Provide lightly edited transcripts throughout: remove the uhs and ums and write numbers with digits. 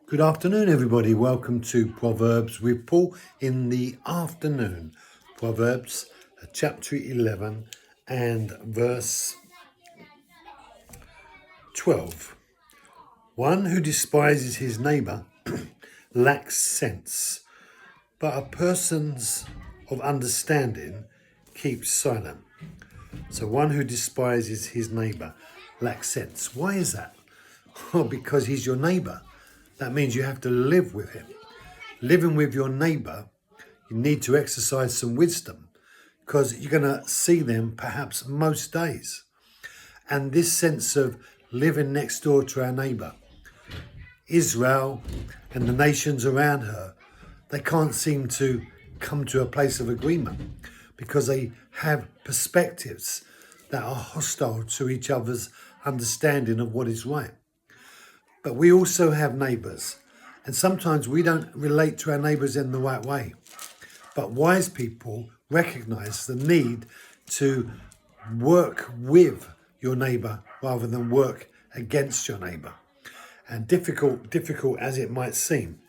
Good afternoon, everybody. Welcome to Proverbs with Paul in the afternoon. Proverbs chapter 11 and verse 12. One who despises his neighbour lacks sense, but a person of understanding keeps silent. So one who despises his neighbour lacks sense. Why is that? Well, because he's your neighbour. That means you have to live with him. Living with your neighbour, you need to exercise some wisdom because you're going to see them perhaps most days. And this sense of living next door to our neighbour, Israel and the nations around her, they can't seem to come to a place of agreement because they have perspectives that are hostile to each other's understanding of what is right. But we also have neighbours, and sometimes we don't relate to our neighbours in the right way. But wise people recognise the need to work with your neighbour rather than work against your neighbour. And difficult as it might seem.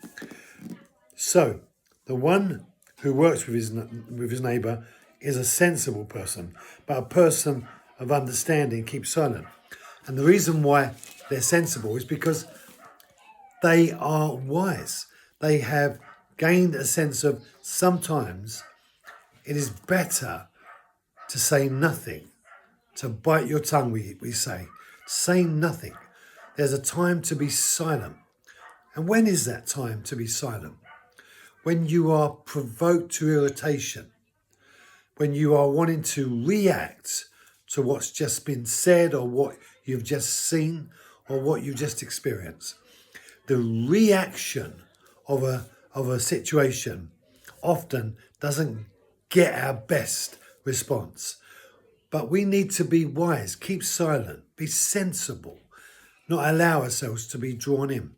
So, the one who works with his neighbour is a sensible person, but a person of understanding keeps silent. And the reason why they're sensible is because they are wise. They have gained a sense of sometimes it is better to say nothing, to bite your tongue, we say. Say nothing. There's a time to be silent. And when is that time to be silent? When you are provoked to irritation, when you are wanting to react to what's just been said or what you've just seen or what you just experienced. The reaction of a situation often doesn't get our best response. But we need to be wise, keep silent, be sensible, not allow ourselves to be drawn in.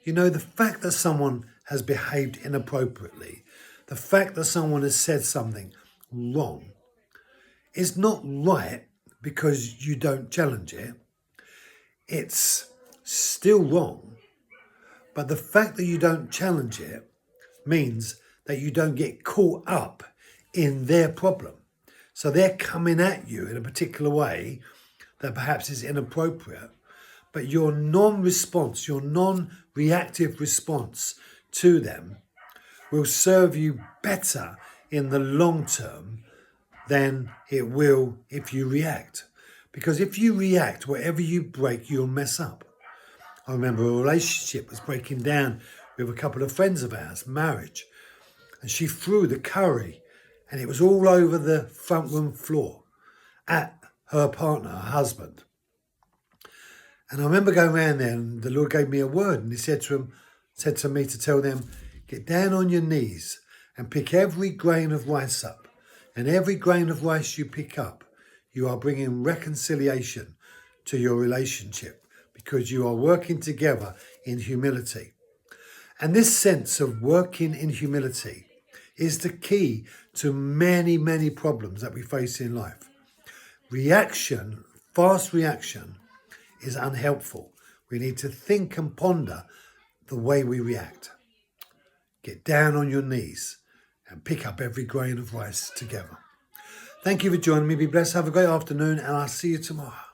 You know, the fact that someone has behaved inappropriately, the fact that someone has said something wrong, is not right because you don't challenge it. It's still wrong, but the fact that you don't challenge it means that you don't get caught up in their problem. So they're coming at you in a particular way that perhaps is inappropriate, but your non-response, your non-reactive response to them will serve you better in the long term than it will if you react. Because if you react, whatever you break, you'll mess up. I remember a relationship was breaking down with a couple of friends of ours, marriage, and she threw the curry and it was all over the front room floor at her partner, her husband. And I remember going around there and the Lord gave me a word and he said to me to tell them, get down on your knees and pick every grain of rice up. And every grain of rice you pick up, you are bringing reconciliation to your relationship because you are working together in humility. And this sense of working in humility is the key to many, many problems that we face in life. Reaction, fast reaction, is unhelpful. We need to think and ponder the way we react. Get down on your knees and pick up every grain of rice together. Thank you for joining me. Be blessed. Have a great afternoon and I'll see you tomorrow.